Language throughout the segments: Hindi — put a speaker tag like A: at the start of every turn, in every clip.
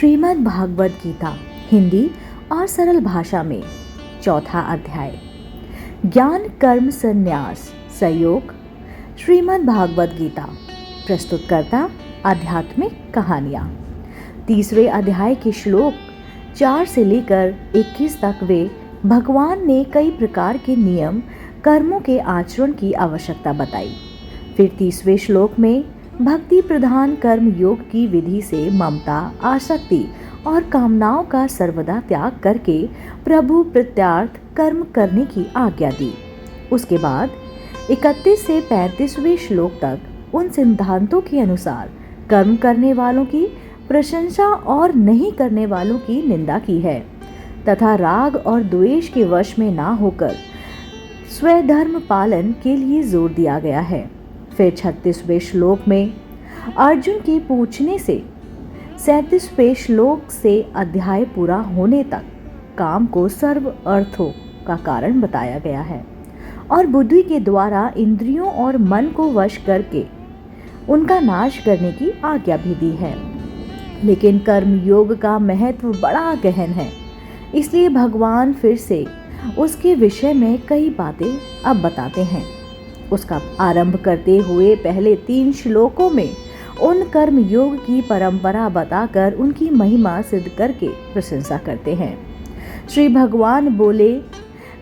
A: श्रीमद् भागवत गीता हिंदी और सरल भाषा में चौथा अध्याय ज्ञान कर्म संन्यास सहयोग। श्रीमद् भागवत गीता प्रस्तुतकर्ता आध्यात्मिक कहानियाँ। तीसरे अध्याय के श्लोक 4 से लेकर 21 तक वे भगवान ने कई प्रकार के नियम कर्मों के आचरण की आवश्यकता बताई। फिर 30वें श्लोक में भक्ति प्रधान कर्म योग की विधि से ममता, आसक्ति और कामनाओं का सर्वदा त्याग करके प्रभु प्रत्यार्थ कर्म करने की आज्ञा दी। उसके बाद 31 से 35वें श्लोक तक उन सिद्धांतों के अनुसार कर्म करने वालों की प्रशंसा और नहीं करने वालों की निंदा की है तथा राग और द्वेष के वश में ना होकर स्वधर्म पालन के लिए जोर दिया गया है। फिर 36वें श्लोक में अर्जुन के पूछने से 37वें श्लोक से अध्याय पूरा होने तक काम को सर्व अर्थों का कारण बताया गया है और बुद्धि के द्वारा इंद्रियों और मन को वश करके उनका नाश करने की आज्ञा भी दी है। लेकिन कर्म योग का महत्व बड़ा गहन है, इसलिए भगवान फिर से उसके विषय में कई बातें अब बताते हैं। उसका आरंभ करते हुए पहले 3 श्लोकों में उन कर्म योग की परंपरा बताकर उनकी महिमा सिद्ध करके प्रशंसा करते हैं। श्री भगवान बोले,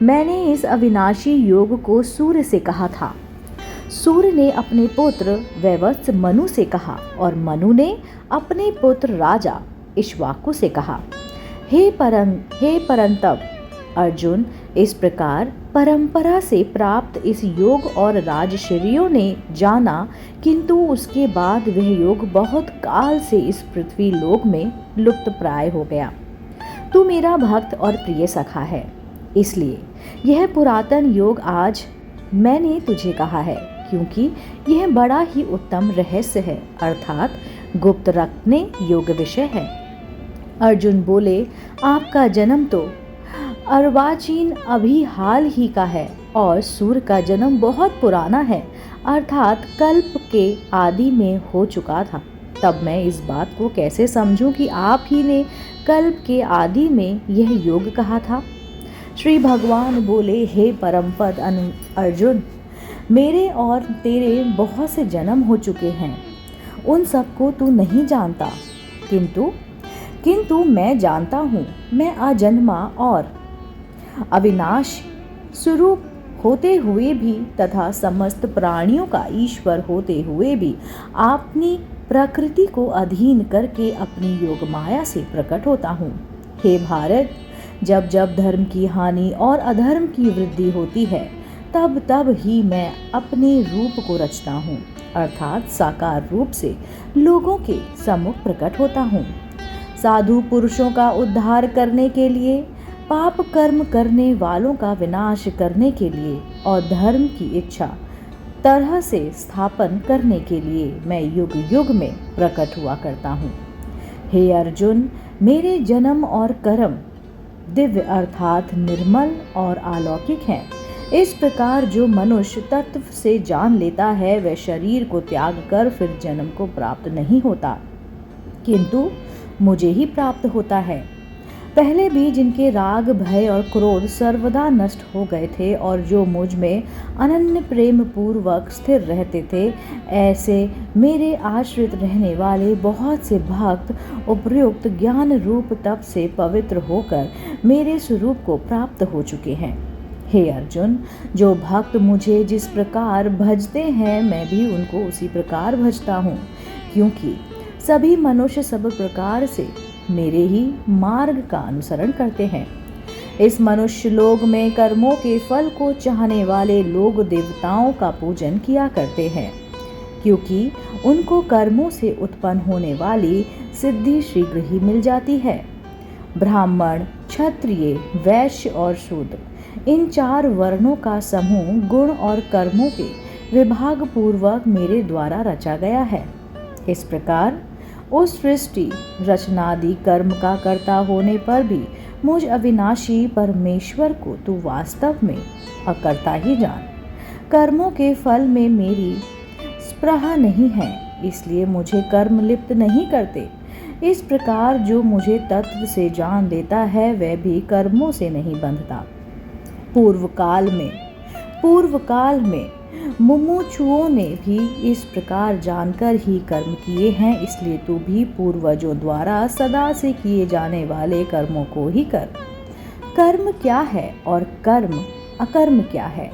A: मैंने इस अविनाशी योग को सूर्य से कहा था। सूर्य ने अपने पुत्र वैवस्वत मनु से कहा और मनु ने अपने पुत्र राजा इक्ष्वाकु से कहा। हे परंतप अर्जुन, इस प्रकार परंपरा से प्राप्त इस योग और राजर्षियों ने जाना, किंतु उसके बाद वह योग बहुत काल से इस पृथ्वी लोक में लुप्त प्राय हो गया। तू मेरा भक्त और प्रिय सखा है, इसलिए यह पुरातन योग आज मैंने तुझे कहा है, क्योंकि यह बड़ा ही उत्तम रहस्य है, अर्थात गुप्त रखने योग्य विषय है। अर्जुन बोले, आपका जन्म तो अर्वाचीन अभी हाल ही का है और सूर्य का जन्म बहुत पुराना है, अर्थात कल्प के आदि में हो चुका था। तब मैं इस बात को कैसे समझूं कि आप ही ने कल्प के आदि में यह योग कहा था। श्री भगवान बोले, हे परमपद अर्जुन, मेरे और तेरे बहुत से जन्म हो चुके हैं, उन सबको तू नहीं जानता, किंतु मैं जानता हूँ। मैं अजन्मा और अविनाश स्वरूप होते हुए भी तथा समस्त प्राणियों का ईश्वर होते हुए भी अपनी प्रकृति को अधीन करके अपनी योग माया से प्रकट होता हूँ। हे भारत, जब जब धर्म की हानि और अधर्म की वृद्धि होती है, तब तब ही मैं अपने रूप को रचता हूँ, अर्थात साकार रूप से लोगों के सम्मुख प्रकट होता हूँ। साधु पुरुषों का उद्धार करने के लिए, पाप कर्म करने वालों का विनाश करने के लिए और धर्म की इच्छा तरह से स्थापन करने के लिए मैं युग युग में प्रकट हुआ करता हूँ। हे अर्जुन, मेरे जन्म और कर्म दिव्य अर्थात निर्मल और अलौकिक हैं। इस प्रकार जो मनुष्य तत्व से जान लेता है, वह शरीर को त्याग कर फिर जन्म को प्राप्त नहीं होता, किंतु मुझे ही प्राप्त होता है। पहले भी जिनके राग, भय और क्रोध सर्वदा नष्ट हो गए थे और जो मुझ में अनन्य प्रेम पूर्वक स्थिर रहते थे, ऐसे मेरे आश्रित रहने वाले बहुत से भक्त उपयुक्त ज्ञान रूप तप से पवित्र होकर मेरे स्वरूप को प्राप्त हो चुके हैं। हे अर्जुन, जो भक्त मुझे जिस प्रकार भजते हैं, मैं भी उनको उसी प्रकार भजता हूँ, क्योंकि सभी मनुष्य सब प्रकार से मेरे ही मार्ग का अनुसरण करते हैं। इस मनुष्य लोक में कर्मों के फल को चाहने वाले लोग देवताओं का पूजन किया करते हैं, क्योंकि उनको कर्मों से उत्पन्न होने वाली सिद्धि शीघ्र ही मिल जाती है। ब्राह्मण, क्षत्रिय, वैश्य और शूद्र, इन 4 वर्णों का समूह गुण और कर्मों के विभाग पूर्वक मेरे द्वारा रचा गया है। इस प्रकार उस सृष्टि रचनादि कर्म का कर्ता होने पर भी मुझ अविनाशी परमेश्वर को तू वास्तव में अकर्ता ही जान। कर्मों के फल में मेरी स्पृहा नहीं है, इसलिए मुझे कर्म लिप्त नहीं करते। इस प्रकार जो मुझे तत्व से जान लेता है वह भी कर्मों से नहीं बंधता। पूर्व काल में मुमुक्षुओं ने भी इस प्रकार जानकर ही कर्म किए हैं, इसलिए तू भी पूर्वजों द्वारा सदा से किए जाने वाले कर्मों को ही कर। कर्म क्या है और अकर्म क्या है,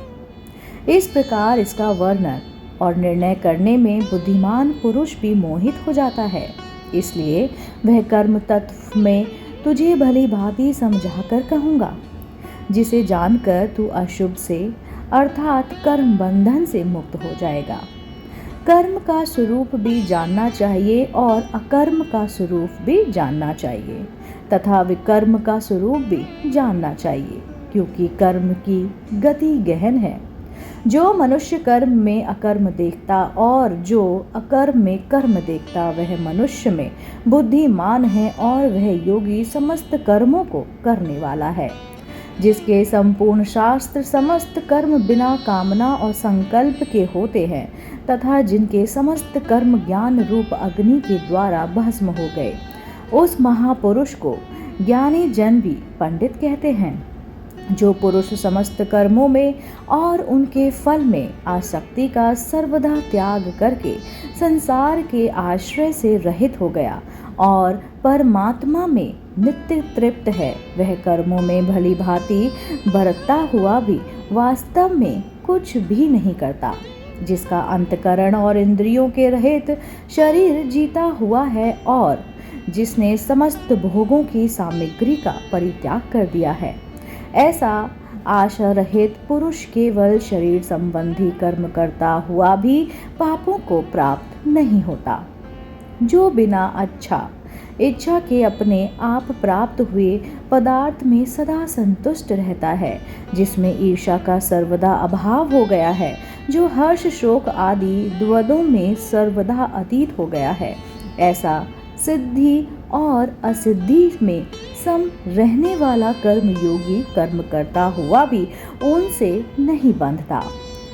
A: इस प्रकार इसका वर्णन और निर्णय करने में बुद्धिमान पुरुष भी मोहित हो जाता है। इसलिए वह कर्म तत्व में तुझे भली भांति समझाकर कहूँगा, जिसे जानकर तू अशुभ से अर्थात कर्म बंधन से मुक्त हो जाएगा। कर्म का स्वरूप भी जानना चाहिए और अकर्म का स्वरूप भी जानना चाहिए तथा विकर्म का स्वरूप भी जानना चाहिए, क्योंकि कर्म की गति गहन है। जो मनुष्य कर्म में अकर्म देखता और जो अकर्म में कर्म देखता वह मनुष्य में बुद्धिमान है और वह योगी समस्त कर्मों को करने वाला है। जिसके संपूर्ण शास्त्र समस्त कर्म बिना कामना और संकल्प के होते हैं तथा जिनके समस्त कर्म ज्ञान रूप अग्नि के द्वारा भस्म हो गए, उस महापुरुष को ज्ञानी जन भी पंडित कहते हैं। जो पुरुष समस्त कर्मों में और उनके फल में आसक्ति का सर्वदा त्याग करके संसार के आश्रय से रहित हो गया और परमात्मा में नित्य तृप्त है, वह कर्मों में भली भांति बरतता हुआ भी वास्तव में कुछ भी नहीं करता। जिसका अंतकरण और इंद्रियों के रहित शरीर जीता हुआ है और जिसने समस्त भोगों की सामग्री का परित्याग कर दिया है, ऐसा आशा रहित पुरुष केवल शरीर संबंधी कर्म करता हुआ भी पापों को प्राप्त नहीं होता। जो बिना इच्छा के अपने आप प्राप्त हुए पदार्थ में सदा संतुष्ट रहता है, जिसमें ईर्ष्या का सर्वदा अभाव हो गया है, जो हर्ष शोक आदि द्वंद्वों में सर्वदा अतीत हो गया है, ऐसा सिद्धि और असिद्धि में सम रहने वाला कर्म योगी कर्म करता हुआ भी उनसे नहीं बंधता।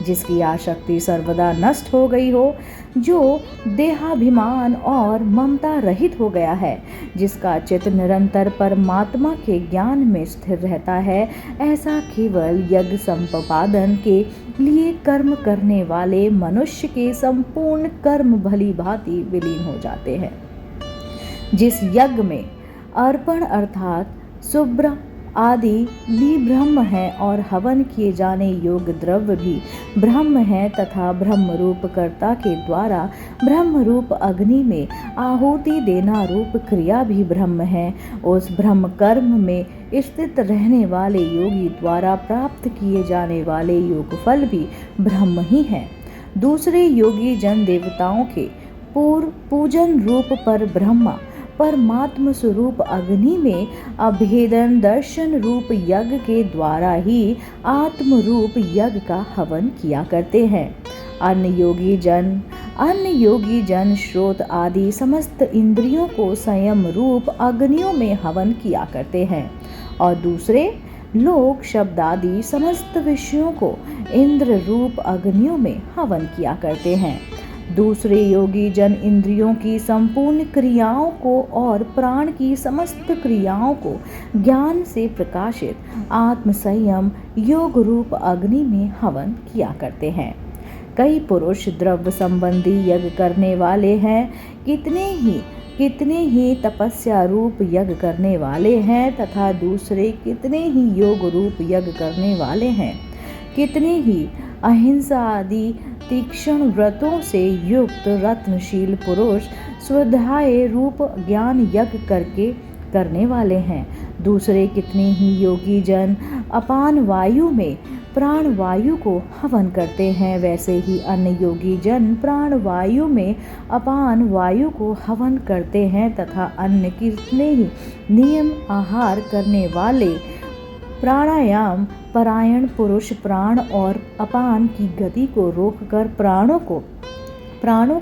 A: जिसकी आसक्ति सर्वदा नष्ट हो गई हो, जो देहाभिमान और ममता रहित हो गया है, जिसका चित्त निरंतर परमात्मा के ज्ञान में स्थिर रहता है, ऐसा केवल यज्ञ संपादन के लिए कर्म करने वाले मनुष्य के संपूर्ण कर्म भली भांति विलीन हो जाते हैं। जिस यज्ञ में अर्पण अर्थात शुभ्र आदि भी ब्रह्म है और हवन किए जाने योग्य द्रव्य भी ब्रह्म है तथा ब्रह्म रूप कर्ता के द्वारा ब्रह्म रूप अग्नि में आहुति देना रूप क्रिया भी ब्रह्म है, उस ब्रह्म कर्म में स्थित रहने वाले योगी द्वारा प्राप्त किए जाने वाले योग फल भी ब्रह्म ही है। दूसरे योगी जन देवताओं के पूजन रूप पर ब्रह्मा परमात्म स्वरूप अग्नि में अभेदन दर्शन रूप यज्ञ के द्वारा ही आत्म रूप यज्ञ का हवन किया करते हैं। अन्य योगी जन श्रोत आदि समस्त इंद्रियों को संयम रूप अग्नियों में हवन किया करते हैं और दूसरे लोग शब्द आदि समस्त विषयों को इंद्र रूप अग्नियों में हवन किया करते हैं। दूसरे योगी जन इंद्रियों की संपूर्ण क्रियाओं को और प्राण की समस्त क्रियाओं को ज्ञान से प्रकाशित आत्म संयम योग रूप अग्नि में हवन किया करते हैं। कई पुरुष द्रव्य संबंधी यज्ञ करने वाले हैं, कितने ही तपस्या रूप यज्ञ करने वाले हैं तथा दूसरे कितने ही योग रूप यज्ञ करने वाले हैं। कितने ही अहिंसा आदि तीक्ष्ण व्रतों से युक्त रत्नशील पुरुष स्वाध्याय रूप ज्ञान यज्ञ करने वाले हैं। दूसरे कितने ही योगी जन अपान वायु में प्राण वायु को हवन करते हैं, वैसे ही अन्य योगी जन प्राण वायु में अपान वायु को हवन करते हैं तथा अन्य कितने ही नियम आहार करने वाले प्राणायाम परायण पुरुष प्राण और अपान की गति को रोककर प्राणों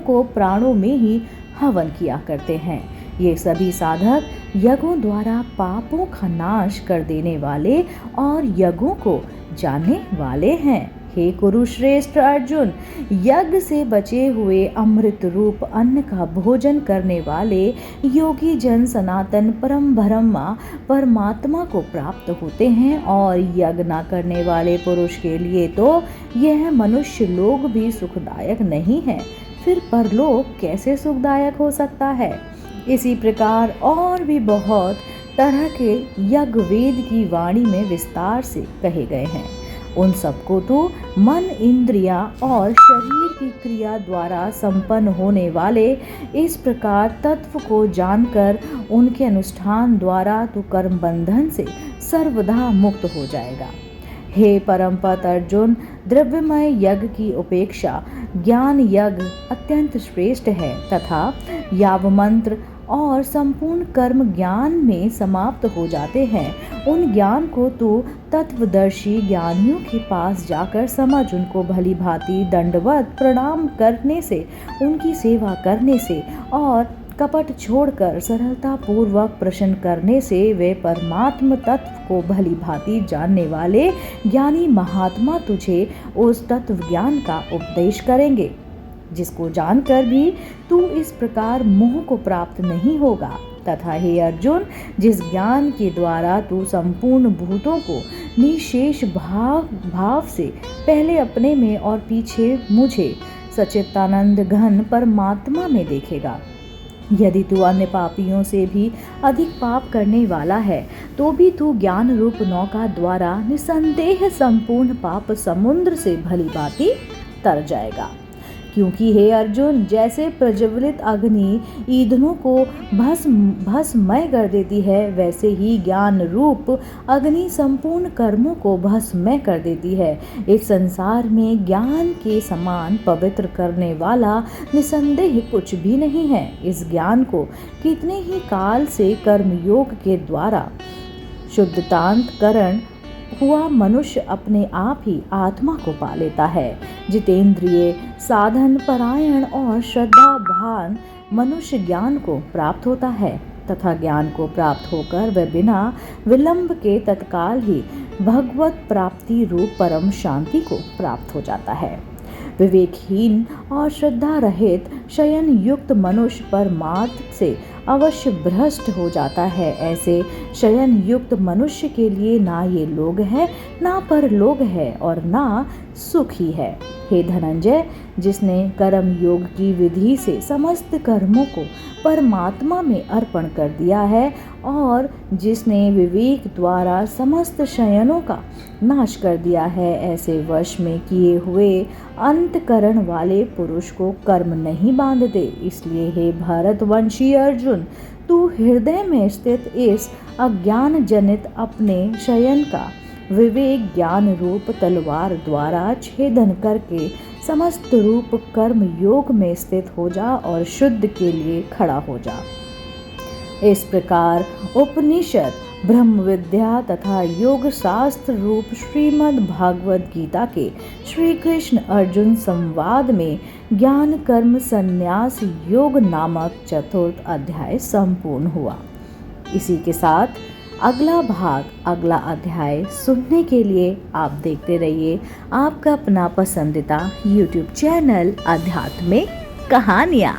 A: को प्राणों में ही हवन किया करते हैं। ये सभी साधक यज्ञों द्वारा पापों का नाश कर देने वाले और यज्ञों को जानने वाले हैं। हे कुरुश्रेष्ठ अर्जुन, यज्ञ से बचे हुए अमृत रूप अन्न का भोजन करने वाले योगी जन सनातन परम ब्रह्मा परमात्मा को प्राप्त होते हैं, और यज्ञ न करने वाले पुरुष के लिए तो यह मनुष्य लोक भी सुखदायक नहीं है, फिर परलोक कैसे सुखदायक हो सकता है। इसी प्रकार और भी बहुत तरह के यज्ञ वेद की वाणी में विस्तार से कहे गए हैं। उन सबको तो मन, इंद्रिया और शरीर की क्रिया द्वारा संपन्न होने वाले इस प्रकार तत्व को जानकर उनके अनुष्ठान द्वारा तो कर्म बंधन से सर्वदा मुक्त हो जाएगा। हे परमपद अर्जुन, द्रव्यमय यज्ञ की उपेक्षा ज्ञान यज्ञ अत्यंत श्रेष्ठ है, तथा याव मंत्र और संपूर्ण कर्म ज्ञान में समाप्त हो जाते हैं, उन ज्ञान को तू तत्वदर्शी ज्ञानियों के पास जाकर समझ, उनको भली भांति दंडवत प्रणाम करने से, उनकी सेवा करने से और कपट छोड़कर सरलता पूर्वक प्रश्न करने से वे परमात्म तत्व को भली भांति जानने वाले ज्ञानी महात्मा तुझे उस तत्व ज्ञान का उपदेश करेंगे, जिसको जानकर भी तू इस प्रकार मोह को प्राप्त नहीं होगा। तथा हे अर्जुन, जिस ज्ञान के द्वारा तू संपूर्ण भूतों को निशेष भाव से पहले अपने में और पीछे मुझे सच्चिदानंद घन परमात्मा में देखेगा, यदि तू अन्य पापियों से भी अधिक पाप करने वाला है तो भी तू ज्ञान रूप नौका द्वारा निसंदेह संपूर्ण पाप समुद्र से भली भांति तर जाएगा। क्योंकि हे अर्जुन, जैसे प्रज्वलित अग्नि ईंधनों को भस्ममय कर देती है, वैसे ही ज्ञान रूप अग्नि संपूर्ण कर्मों को भस्ममय कर देती है। इस संसार में ज्ञान के समान पवित्र करने वाला निसंदेह कुछ भी नहीं है। इस ज्ञान को कितने ही काल से कर्मयोग के द्वारा शुद्धतांतकरण हुआ मनुष्य अपने आप ही आत्मा को पा लेता है। जितेंद्रिय, साधन परायण और श्रद्धावान मनुष्य ज्ञान को प्राप्त होता है, तथा ज्ञान को प्राप्त होकर वह बिना विलंब के तत्काल ही भगवत प्राप्ति रूप परम शांति को प्राप्त हो जाता है। विवेकहीन और श्रद्धा रहित शयन युक्त मनुष्य परमार्थ से अवश्य भ्रष्ट हो जाता है। ऐसे शयन युक्त मनुष्य के लिए ना ये लोग है, ना परलोक है और ना सुख ही है। हे धनंजय, जिसने कर्म योग की विधि से समस्त कर्मों को परमात्मा में अर्पण कर दिया है और जिसने विवेक द्वारा समस्त शयनों का नाश कर दिया है, ऐसे वश में किए हुए अंतकरण वाले पुरुष को कर्म नहीं बांधते। इसलिए हे भारतवंशी अर्जुन, तू हृदय में स्थित इस अज्ञान जनित अपने शयन का विवेक ज्ञान रूप तलवार द्वारा छेदन करके समस्त रूप कर्म योग में स्थित हो जा और शुद्ध के लिए खड़ा हो जा। इस प्रकार उपनिषद, ब्रह्म विद्या तथा योग शास्त्र रूप श्रीमद् भागवत गीता के श्री कृष्ण अर्जुन संवाद में ज्ञान कर्म संन्यास योग नामक चतुर्थ अध्याय संपूर्ण हुआ। इसी के साथ अगला भाग, अगला अध्याय सुनने के लिए आप देखते रहिए आपका अपना पसंदीदा YouTube चैनल अध्यात्मिक कहानियाँ।